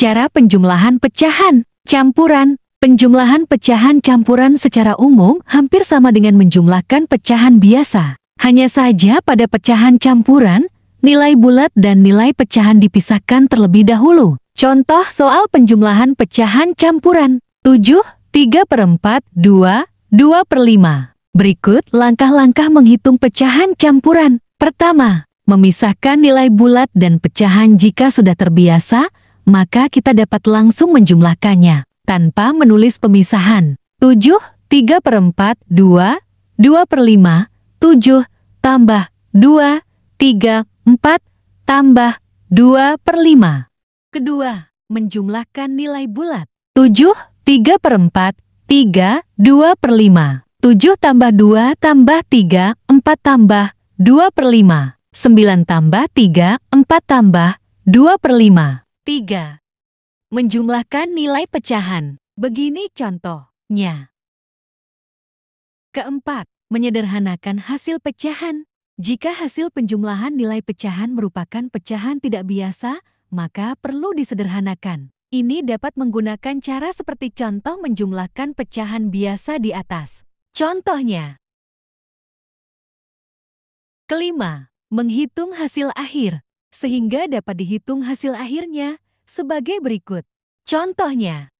Cara penjumlahan pecahan campuran. Penjumlahan pecahan campuran secara umum hampir sama dengan menjumlahkan pecahan biasa. Hanya saja pada pecahan campuran, nilai bulat dan nilai pecahan dipisahkan terlebih dahulu. Contoh soal penjumlahan pecahan campuran. 7, 3/4, 2, 2/5. Berikut langkah-langkah menghitung pecahan campuran. Pertama, memisahkan nilai bulat dan pecahan. Jika sudah terbiasa, maka kita dapat langsung menjumlahkannya tanpa menulis pemisahan. 7, 3/4, 2, 2/5, 7, tambah 2, 3, 4, tambah 2/5. Kedua, menjumlahkan nilai bulat. 7, 3/4, 3, 2/5. 7 tambah 2 tambah 3, 4 tambah 2/5. 9 tambah 3, 4 tambah 2/5. 3. Menjumlahkan nilai pecahan. Begini contohnya. Keempat, menyederhanakan hasil pecahan. Jika hasil penjumlahan nilai pecahan merupakan pecahan tidak biasa, maka perlu disederhanakan. Ini dapat menggunakan cara seperti contoh menjumlahkan pecahan biasa di atas. Contohnya. Kelima, menghitung hasil akhir, sehingga dapat dihitung hasil akhirnya sebagai berikut. Contohnya.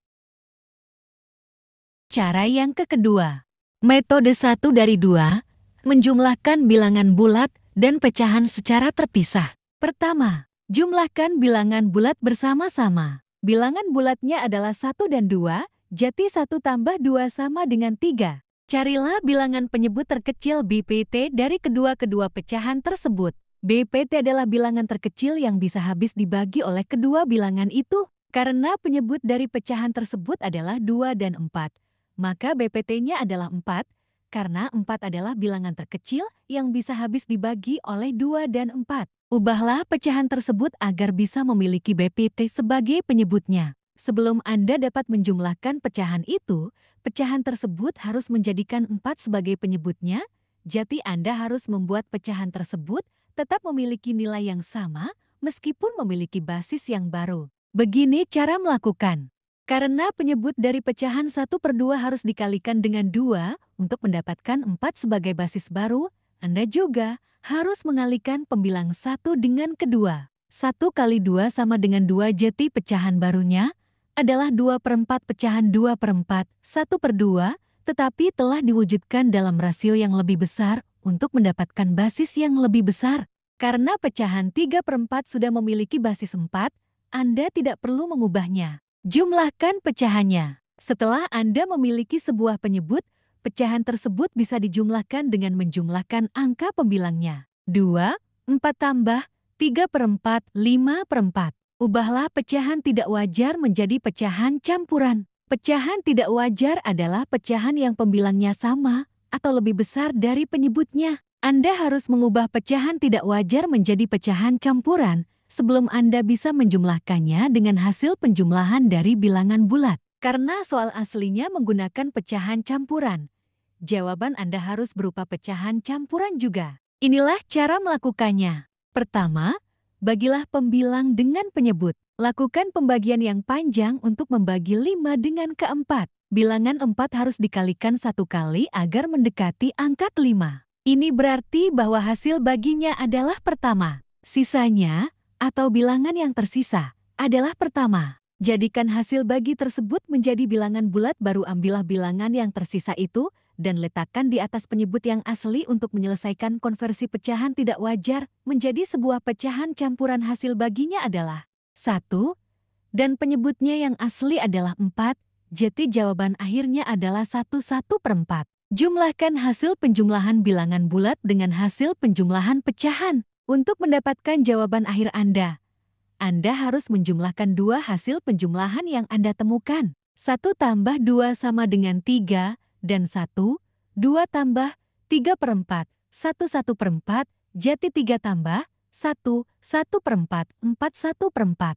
Cara yang kedua. Metode 1 dari 2, menjumlahkan bilangan bulat dan pecahan secara terpisah. Pertama, jumlahkan bilangan bulat bersama-sama. Bilangan bulatnya adalah 1 dan 2, jadi 1 tambah 2 sama dengan 3. Carilah bilangan penyebut terkecil BPT dari kedua-kedua pecahan tersebut. BPT adalah bilangan terkecil yang bisa habis dibagi oleh kedua bilangan itu. Karena penyebut dari pecahan tersebut adalah 2 dan 4, maka BPT-nya adalah 4, karena 4 adalah bilangan terkecil yang bisa habis dibagi oleh 2 dan 4. Ubahlah pecahan tersebut agar bisa memiliki BPT sebagai penyebutnya. Sebelum Anda dapat menjumlahkan pecahan itu, pecahan tersebut harus menjadikan 4 sebagai penyebutnya, jadi Anda harus membuat pecahan tersebut tetap memiliki nilai yang sama meskipun memiliki basis yang baru. Begini cara melakukan. Karena penyebut dari pecahan 1/2 harus dikalikan dengan 2 untuk mendapatkan 4 sebagai basis baru, Anda juga harus mengalikan pembilang 1 dengan kedua. 1 kali 2 sama dengan 2, jadi pecahan barunya adalah 2/4 pecahan 2/4, 1/2, tetapi telah diwujudkan dalam rasio yang lebih besar untuk mendapatkan basis yang lebih besar. Karena pecahan 3/4 sudah memiliki basis 4, Anda tidak perlu mengubahnya. Jumlahkan pecahannya. Setelah Anda memiliki sebuah penyebut, pecahan tersebut bisa dijumlahkan dengan menjumlahkan angka pembilangnya. 2, 4 tambah 3/4, 5/4. Ubahlah pecahan tidak wajar menjadi pecahan campuran. Pecahan tidak wajar adalah pecahan yang pembilangnya sama atau lebih besar dari penyebutnya. Anda harus mengubah pecahan tidak wajar menjadi pecahan campuran sebelum Anda bisa menjumlahkannya dengan hasil penjumlahan dari bilangan bulat. Karena soal aslinya menggunakan pecahan campuran, jawaban Anda harus berupa pecahan campuran juga. Inilah cara melakukannya. Pertama, bagilah pembilang dengan penyebut. Lakukan pembagian yang panjang untuk membagi 5 dengan ke-4. Bilangan 4 harus dikalikan 1 kali agar mendekati angka ke-5. Ini berarti bahwa hasil baginya adalah pertama. Sisanya, atau bilangan yang tersisa, adalah pertama. Jadikan hasil bagi tersebut menjadi bilangan bulat, baru ambillah bilangan yang tersisa itu dan letakkan di atas penyebut yang asli untuk menyelesaikan konversi pecahan tidak wajar menjadi sebuah pecahan campuran. Hasil baginya adalah 1, dan penyebutnya yang asli adalah 4, jadi jawaban akhirnya adalah 1/4. Jumlahkan hasil penjumlahan bilangan bulat dengan hasil penjumlahan pecahan. Untuk mendapatkan jawaban akhir Anda harus menjumlahkan 2 hasil penjumlahan yang Anda temukan. 1 tambah 2 sama dengan 3, dan 1, 2 tambah 3/4, 1/4, jadi 3 tambah 1, 1/4, 4 1/4.